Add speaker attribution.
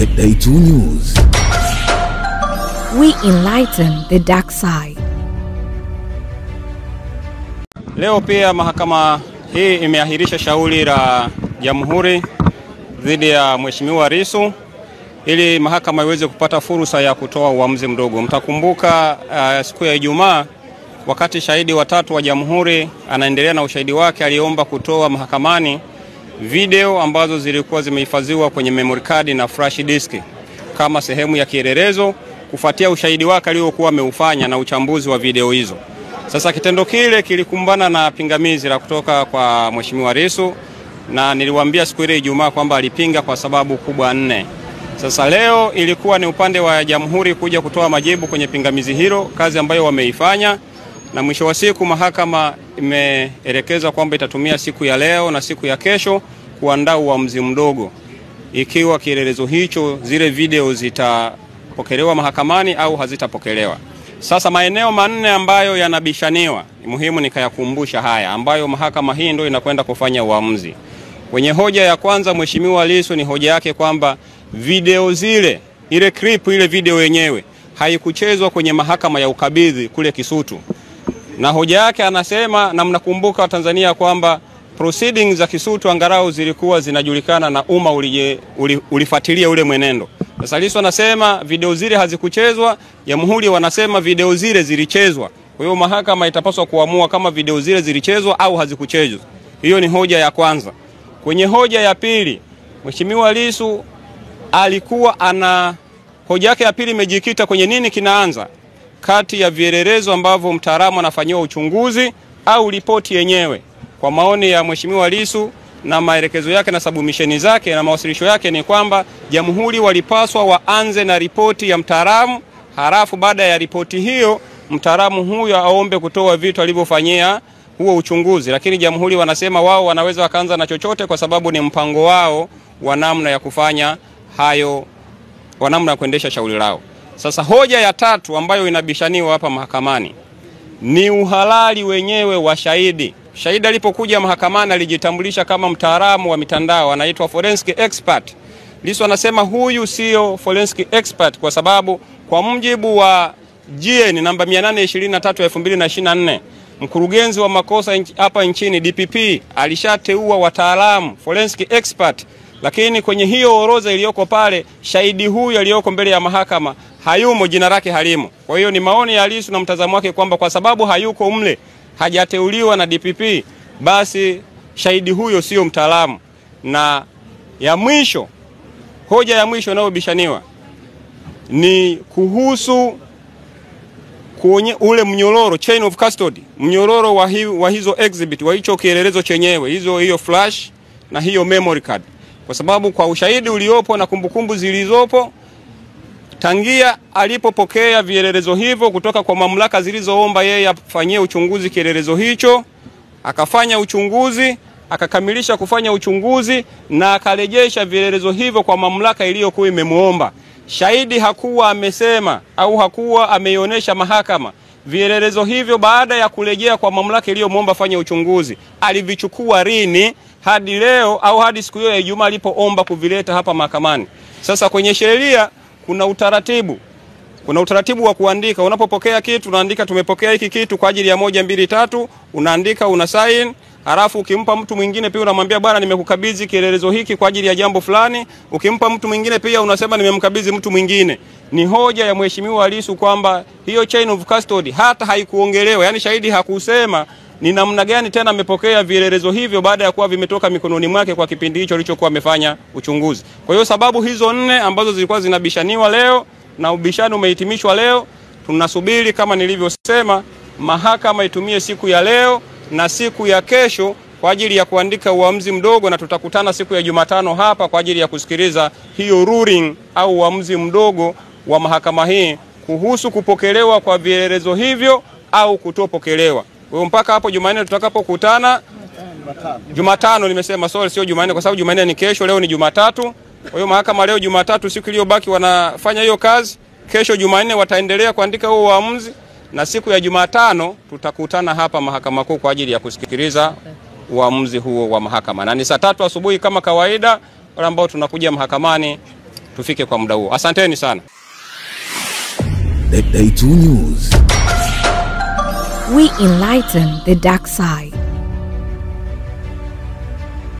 Speaker 1: Day 2 News.
Speaker 2: We enlighten the dark side.
Speaker 3: Leo pia mahakama hii imeahirisha shauri la Jamhuri dhidi ya Mheshimiwa Lissu ili mahakama iweze kupata fursa ya kutoa uamuzi mdogo. Mtakumbuka siku ya Ijumaa wakati shahidi watatu wa Jamhuri anaendelea na ushahidi wake, aliomba kutoa mahakamani video ambazo zilikuwa zimehifadhiwa kwenye memory card na flash disk kama sehemu ya kielelezo kufuatia ushahidi wake aliokuwa ameufanya na uchambuzi wa video hizo. Sasa kitendo kile kilikumbana na pingamizi la kutoka kwa Mheshimiwa Lissu, na niliwaambia siku ile Ijumaa kwamba alipinga kwa sababu kubwa 4. Sasa leo ilikuwa ni upande wa Jamhuri kuja kutoa majibu kwenye pingamizi hilo, kazi ambayo wameifanya, na mwisho wa siku mahakama imeelekeza kwamba itatumia siku ya leo na siku ya kesho kuandaa uamuzi mdogo ikiwa kielelezo hicho, zile video zitapokelewa mahakamani au hazitapokelewa. Sasa maeneo 4 ambayo yanabishaniwa, ni muhimu nikayakumbusha haya ambayo mahakama hii ndio inakwenda kufanya uamuzi. Kwenye hoja ya kwanza, Mheshimiwa Lissu ni hoja yake kwamba video zile, ile clip, ile video yenyewe haikuchezwa kwenye mahakama ya ukabidhi kule Kisutu. Na hoja yake anasema, na mnakumbuka Tanzania kwamba proceedings za Kisutu angalau zilikuwa zinajulikana na umma ulifuatilia ule mwenendo. Sasa Lissu anasema video zile hazikuchezwa, Jamhuri wanasema video zile zilichezwa. Kwa hiyo mahakama itapaswa kuamua kama video zile zilichezwa au hazikuchezwa. Hiyo ni hoja ya kwanza. Kwenye hoja ya pili, Mheshimiwa Lissu alikuwa hoja yake ya pili imejikita kwenye nini kinaanza kati ya vielelezo ambavyo mtaalamu anafanywa uchunguzi au ripoti yenyewe. Kwa maoni ya Mheshimiwa Lissu na maelekezo yake na submission zake na mawasilisho yake ni kwamba Jamhuri walipaswa waanze na ripoti ya mtaalamu, halafu baada ya ripoti hiyo mtaalamu huyo aombe kutoa vitu alivyofanyia huo uchunguzi. Lakini Jamhuri wanasema wao wanaweza wakaanza na chochote kwa sababu ni mpango wao wa namna ya kufanya hayo, wa namna ya kuendesha shauri lao. Sasa hoja ya tatu ambayo inabishaniwa hapa mahakamani ni uhalali wenyewe wa shahidi. Shahidi alipokuja mahakamani alijitambulisha kama mtaalamu wa mitandao, anaitwa forensic expert. Lissu anasema huyu sio forensic expert kwa sababu kwa mujibu wa GN namba 823/2024 mkurugenzi wa makosa hapa nchini DPP alishateua wataalamu forensic expert, lakini kwenye hiyo orodha iliyoko pale shahidi huyu aliyoko mbele ya mahakama hayumo, jina lake halimo. Kwa hiyo ni maoni ya Lissu na mtazamo wake kwamba kwa sababu hayuko mle, hajateuliwa na DPP, basi shahidi huyo sio mtaalamu. Na ya mwisho, hoja ya mwisho inayobishaniwa ni kuhusu ule mnyororo, chain of custody, mnyororo wa hizo exhibit, wa hicho kielelezo chenyewe, hiyo flash na hiyo memory card. Kwa sababu kwa ushahidi uliopo na kumbukumbu zilizopo, tangia alipopokea vielelezo hivyo kutoka kwa mamlaka zilizoomba yeye afanyie uchunguzi kielelezo hicho, akafanya uchunguzi, akakamilisha kufanya uchunguzi na akarejesha vielelezo hivyo kwa mamlaka iliyokuwa imemuomba. Shahidi hakuwa amesema au hakuwa ameionyesha mahakama vielelezo hivyo baada ya kurejea kwa mamlaka iliyomuomba fanya uchunguzi alivichukua lini hadi leo au hadi siku hiyo ya Ijumaa alipoomba kuvileta hapa mahakamani. Sasa kwenye sheria kuna utaratibu wa kuandika. Unapopokea kitu unaandika tumepokea hiki kitu kwa ajili ya 1 2 3, unaandika, una sign. Halafu ukimpa mtu mwingine pia unamwambia bwana nimekukabidhi kielelezo hiki kwa ajili ya jambo fulani. Ukimpa mtu mwingine pia unasema nimemkabidhi mtu mwingine. Ni hoja ya Mheshimiwa Lissu kwamba hiyo chain of custody hata haikuongelewa, yani shahidi hakusema ni namna gani tena amepokea vielelezo hivyo baada ya kuwa vimetoka mikononi mwake kwa kipindi hicho alichokuwa amefanya uchunguzi. Kwa hiyo sababu hizo 4 ambazo zilikuwa zinabishaniwa leo na ubishano umehitimishwa leo, tunasubiri kama nilivyosema mahakama itumie siku ya leo na siku ya kesho kwa ajili ya kuandika uamuzi mdogo, na tutakutana siku ya Jumatano hapa kwa ajili ya kusikiliza hiyo ruling au uamuzi mdogo wa mahakama hii kuhusu kupokelewa kwa vielelezo hivyo au kutopokelewa. Kwa hiyo mpaka hapo Jumanne tutakapokutana, Jumatano nimesema, sio Jumanne kwa sababu Jumanne ni kesho, leo ni Jumatatu. Kwa hiyo mahakama leo Jumatatu, siku iliyobaki wanafanya hiyo kazi. Kesho Jumanne wataendelea kuandika huo uamuzi, na siku ya Jumatano tutakutana hapa mahakama kuu kwa ajili ya kusikiliza uamuzi huo wa mahakama. Na ni saa 3 asubuhi kama kawaida, wale ambao tunakuja mahakamani tufike kwa muda huo. Asanteni sana.
Speaker 1: Day 2 News.
Speaker 2: We enlighten the dark side.